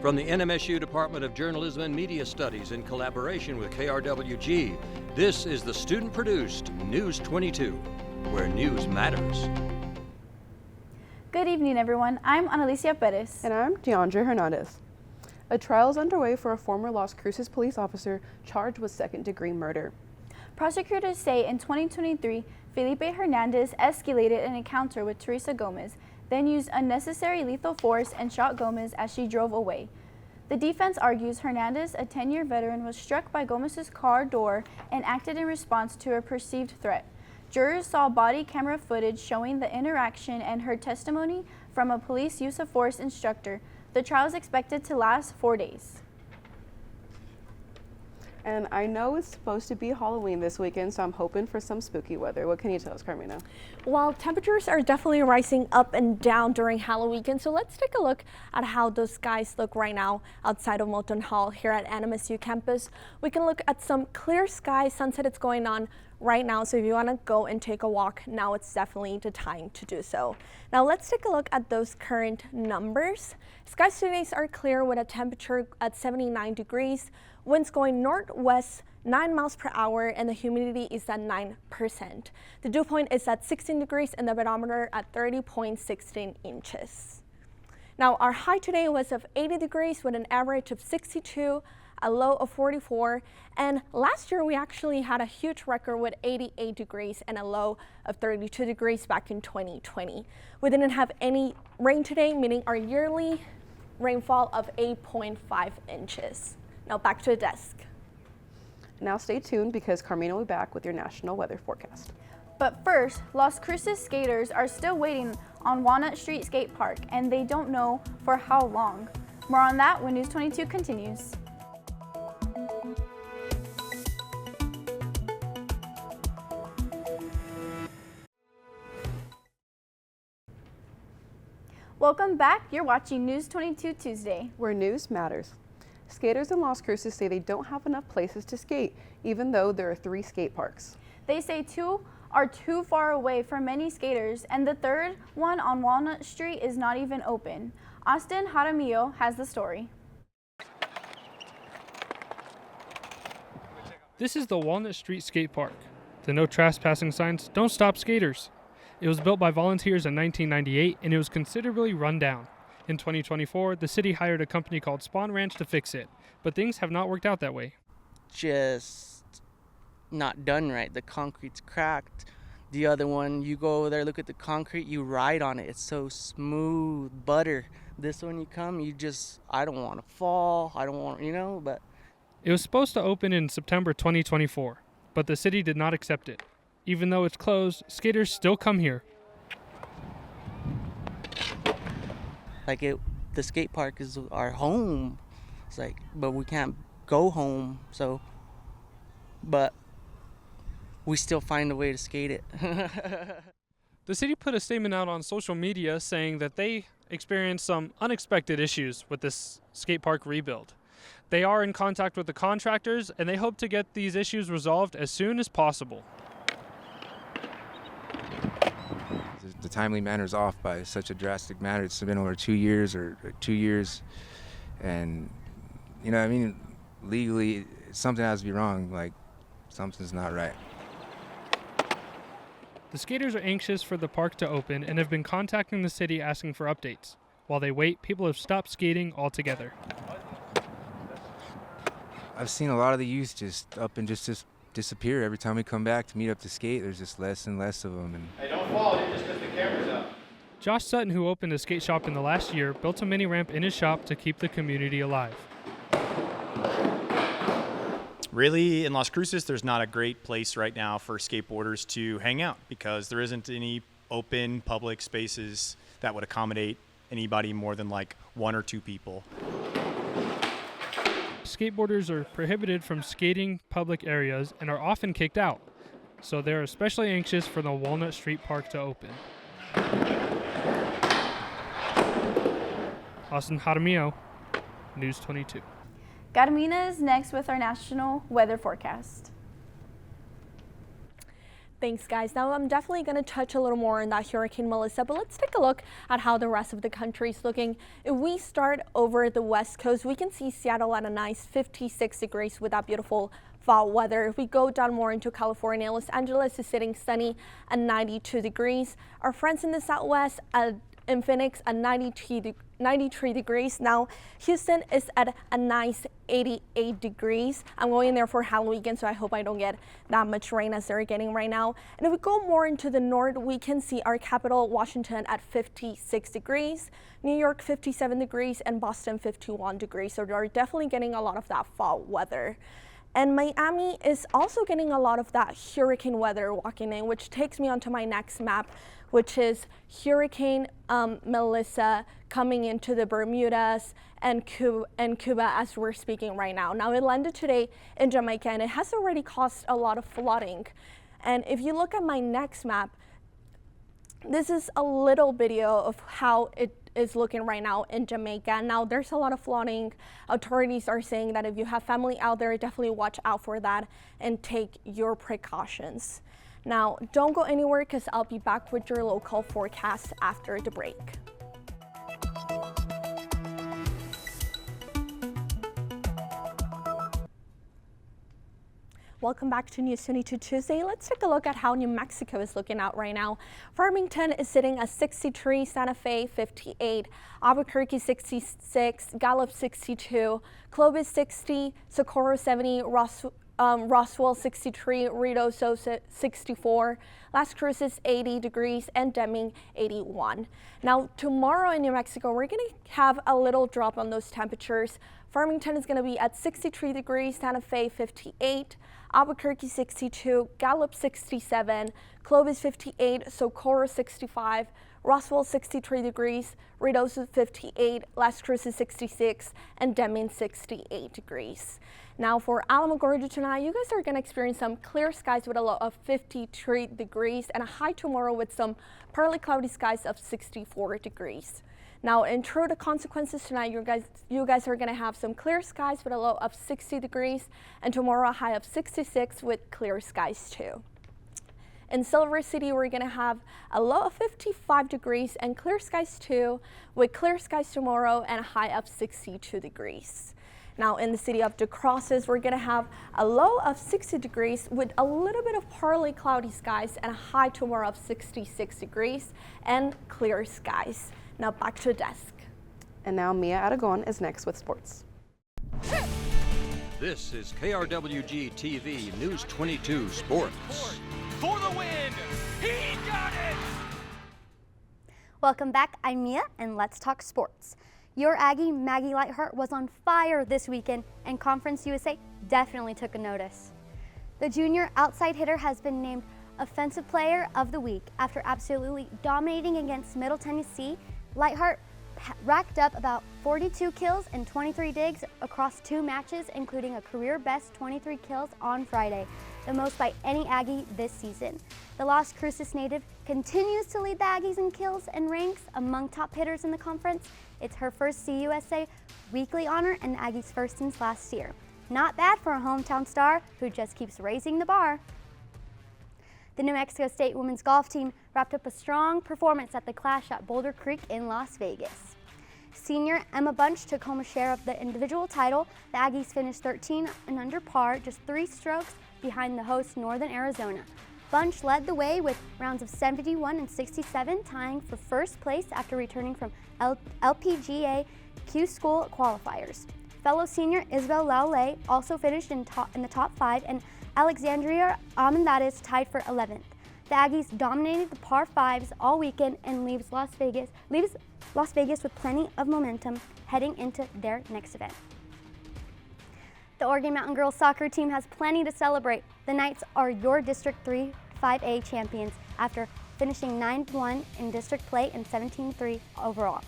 From the NMSU Department of Journalism and Media Studies in collaboration with KRWG, this is the student-produced News 22, where news matters. Good evening, everyone. I'm Analicia Perez. And I'm Deandra Hernandez. A trial is underway for a former Las Cruces police officer charged with second-degree murder. Prosecutors say in 2023, Felipe Hernandez escalated an encounter with Teresa Gomez, then used unnecessary lethal force and shot Gomez as she drove away. The defense argues Hernandez, a 10-year veteran, was struck by Gomez's car door and acted in response to a perceived threat. Jurors saw body camera footage showing the interaction and heard testimony from a police use of force instructor. The trial is expected to last 4 days. And I know it's supposed to be Halloween this weekend, so I'm hoping for some spooky weather. What can you tell us, Carmina? Well, temperatures are definitely rising up and down during Halloween weekend, so let's take a look at how those skies look right now outside of Moulton Hall here at NMSU campus. We can look at some clear skies. Sunset is going on right now, so if you want to go and take a walk, now it's definitely the time to do so. Now let's take a look at those current numbers. Skies today are clear with a temperature at 79 degrees. Winds going northwest 9 miles per hour, and the humidity is at 9%. The dew point is at 16 degrees and the barometer at 30.16 inches. Now our high today was of 80 degrees with an average of 62, a low of 44, and last year we actually had a huge record with 88 degrees and a low of 32 degrees back in 2020. We didn't have any rain today, meaning our yearly rainfall of 8.5 inches. Now back to the desk. Now stay tuned because Carmina will be back with your national weather forecast. But first, Las Cruces skaters are still waiting on Walnut Street Skate Park, and they don't know for how long. More on that when News 22 continues. Welcome back. You're watching News 22 Tuesday, where news matters. Skaters in Las Cruces say they don't have enough places to skate, even though there are 3 skate parks. They say 2 are too far away for many skaters, and the third one on Walnut Street is not even open. Austin Jaramillo has the story. This is the Walnut Street Skate Park. The no trespassing signs don't stop skaters. It was built by volunteers in 1998, and it was considerably run down. In 2024, the city hired a company called Spawn Ranch to fix it, but things have not worked out that way. Just not done right. The concrete's cracked. The other one, you go over there, look at the concrete, you ride on it. It's so smooth, butter. This one, you come, I don't want to fall. I don't want, but. It was supposed to open in September 2024, but the city did not accept it. Even though it's closed, skaters still come here. The skate park is our home. It's but we can't go home, but we still find a way to skate it. The city put a statement out on social media saying that they experienced some unexpected issues with this skate park rebuild. They are in contact with the contractors, and they hope to get these issues resolved as soon as possible. The timely manner is off by such a drastic manner. It's been over 2 years or 2 years, and legally something has to be wrong. Something's not right. The skaters are anxious for the park to open and have been contacting the city asking for updates. While they wait, people have stopped skating altogether. I've seen a lot of the youth just up and just disappear every time we come back to meet up to skate. There's just less and less of them. Hey, don't fall, dude, just because the camera's up. Josh Sutton, who opened a skate shop in the last year, built a mini ramp in his shop to keep the community alive. Really, in Las Cruces, there's not a great place right now for skateboarders to hang out because there isn't any open public spaces that would accommodate anybody more than 1 or 2 people. Skateboarders are prohibited from skating public areas and are often kicked out, so they're especially anxious for the Walnut Street Park to open. Austin Jaramillo, News 22. Carmina is next with our national weather forecast. Thanks, guys. Now I'm definitely going to touch a little more on that Hurricane Melissa, but let's take a look at how the rest of the country is looking. If we start over the West Coast, we can see Seattle at a nice 56 degrees with that beautiful fall weather. If we go down more into California, Los Angeles is sitting sunny at 92 degrees. Our friends in the Southwest in Phoenix at 93 degrees. Now, Houston is at a nice 88 degrees. I'm going there for Halloween weekend, so I hope I don't get that much rain as they're getting right now. And if we go more into the north, we can see our capital, Washington, at 56 degrees, New York 57 degrees, and Boston 51 degrees. So they're definitely getting a lot of that fall weather. And Miami is also getting a lot of that hurricane weather walking in, which takes me onto my next map, which is Hurricane Melissa coming into the Bermudas and Cuba as we're speaking right now. Now, it landed today in Jamaica, and it has already caused a lot of flooding. And if you look at my next map, this is a little video of how it is looking right now in Jamaica. Now, there's a lot of flooding. Authorities are saying that if you have family out there, definitely watch out for that and take your precautions. Now, don't go anywhere because I'll be back with your local forecast after the break. Welcome back to News 22 Tuesday. Let's take a look at how New Mexico is looking out right now. Farmington is sitting at 63, Santa Fe 58, Albuquerque 66, Gallup 62, Clovis 60, Socorro 70, Roswell 63, Ruidoso 64, Las Cruces 80 degrees, and Deming 81. Now, tomorrow in New Mexico, we're going to have a little drop on those temperatures. Farmington is going to be at 63 degrees, Santa Fe 58, Albuquerque 62, Gallup 67, Clovis 58, Socorro 65, Roswell 63 degrees, Ruidoso 58, Las Cruces 66, and Deming 68 degrees. Now for Alamogordo tonight, you guys are going to experience some clear skies with a low of 53 degrees and a high tomorrow with some partly cloudy skies of 64 degrees. Now, in true to consequences tonight, you guys are going to have some clear skies with a low of 60 degrees and tomorrow a high of 66 with clear skies too. In Silver City, we're going to have a low of 55 degrees and clear skies too, with clear skies tomorrow and a high of 62 degrees. Now, in the city of Cruces, we're going to have a low of 60 degrees with a little bit of partly cloudy skies and a high tomorrow of 66 degrees and clear skies. Now back to the desk. And now Mia Aragon is next with sports. This is KRWG-TV News 22 Sports. For the win! He got it! Welcome back, I'm Mia, and let's talk sports. Your Aggie, Maggie Lightheart, was on fire this weekend, and Conference USA definitely took a notice. The junior outside hitter has been named Offensive Player of the Week after absolutely dominating against Middle Tennessee. Lightheart racked up about 42 kills and 23 digs across 2 matches, including a career-best 23 kills on Friday, the most by any Aggie this season. The Las Cruces native continues to lead the Aggies in kills and ranks among top hitters in the conference. It's her first CUSA weekly honor and Aggies' first since last year. Not bad for a hometown star who just keeps raising the bar. The New Mexico State women's golf team wrapped up a strong performance at the Clash at Boulder Creek in Las Vegas. Senior Emma Bunch took home a share of the individual title. The Aggies finished 13 and under par, just 3 strokes behind the host Northern Arizona. Bunch led the way with rounds of 71 and 67, tying for first place after returning from LPGA Q School qualifiers. Fellow senior Isabel Laule also finished in the top 5, and Alexandria Armendariz tied for 11th. The Aggies dominated the par 5s all weekend and leaves Las Vegas with plenty of momentum heading into their next event. The Oregon Mountain Girls soccer team has plenty to celebrate. The Knights are your District 3 5A champions after finishing 9-1 in district play and 17-3 overall.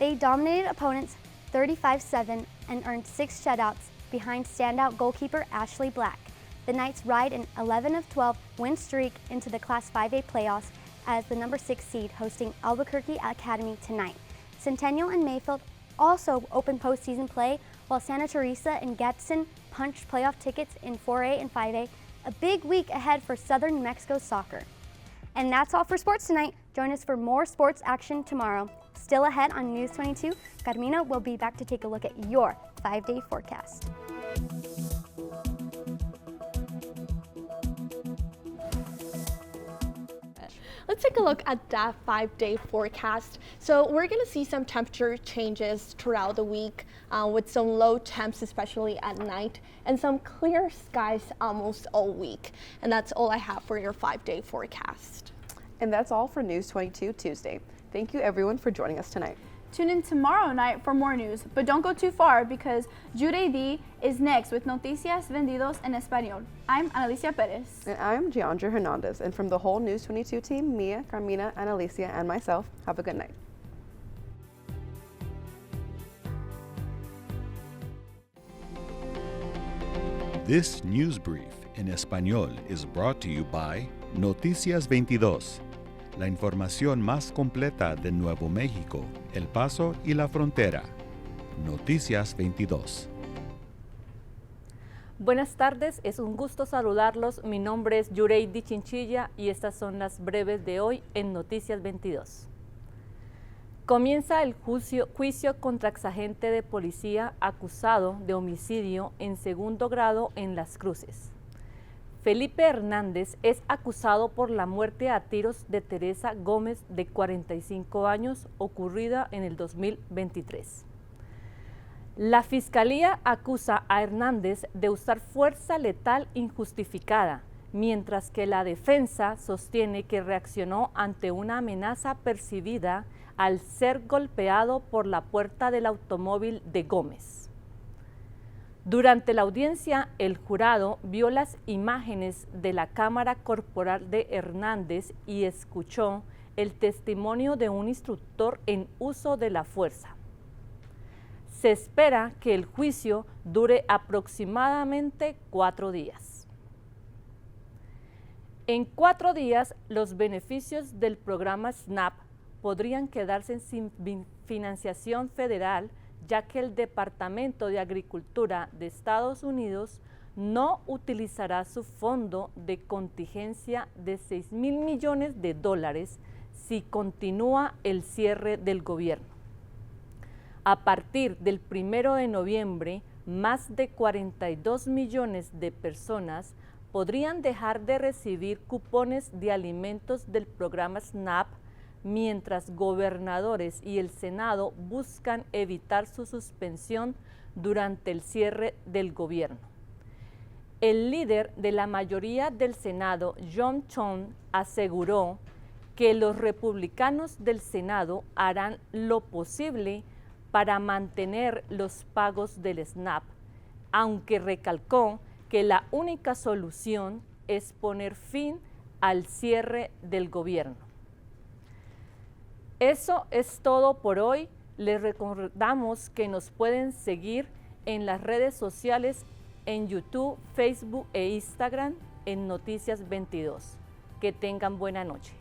They dominated opponents 35-7 and earned 6 shutouts behind standout goalkeeper Ashley Black. The Knights ride an 11 of 12 win streak into the Class 5A playoffs as the number 6 seed hosting Albuquerque Academy tonight. Centennial and Mayfield also open postseason play, while Santa Teresa and Gadsden punched playoff tickets in 4A and 5A A big week ahead for Southern New Mexico soccer. And that's all for sports tonight. Join us for more sports action tomorrow. Still ahead on News 22, Carmina will be back to take a look at your 5-day forecast. Let's take a look at that 5-day forecast. So we're going to see some temperature changes throughout the week with some low temps, especially at night, and some clear skies almost all week. And that's all I have for your 5-day forecast. And that's all for News 22 Tuesday. Thank you everyone for joining us tonight. Tune in tomorrow night for more news, but don't go too far because Jude D is next with Noticias Vendidos en Español. I'm Analicia Perez. And I'm Giandra Hernandez. And from the whole News 22 team, Mia, Carmina, Analicia, and myself, have a good night. This news brief en español is brought to you by Noticias 22. La información más completa de Nuevo México, El Paso y la frontera. Noticias 22. Buenas tardes, es un gusto saludarlos. Mi nombre es Yureidi Chinchilla y estas son las breves de hoy en Noticias 22. Comienza el juicio contra exagente de policía acusado de homicidio en segundo grado en Las Cruces. Felipe Hernández es acusado por la muerte a tiros de Teresa Gómez, de 45 años, ocurrida en el 2023. La Fiscalía acusa a Hernández de usar fuerza letal injustificada, mientras que la defensa sostiene que reaccionó ante una amenaza percibida al ser golpeado por la puerta del automóvil de Gómez. Durante la audiencia, el jurado vio las imágenes de la cámara corporal de Hernández y escuchó el testimonio de un instructor en uso de la fuerza. Se espera que el juicio dure aproximadamente 4 días. En 4 días, los beneficios del programa SNAP podrían quedarse sin financiación federal, ya que el Departamento de Agricultura de Estados Unidos no utilizará su fondo de contingencia de $6,000 millones si continúa el cierre del gobierno. A partir del 1 de noviembre, más de 42 millones de personas podrían dejar de recibir cupones de alimentos del programa SNAP, mientras gobernadores y el Senado buscan evitar su suspensión durante el cierre del gobierno. El líder de la mayoría del Senado, John Thune, aseguró que los republicanos del Senado harán lo posible para mantener los pagos del SNAP, aunque recalcó que la única solución es poner fin al cierre del gobierno. Eso es todo por hoy. Les recordamos que nos pueden seguir en las redes sociales, en YouTube, Facebook e Instagram, en Noticias 22. Que tengan buena noche.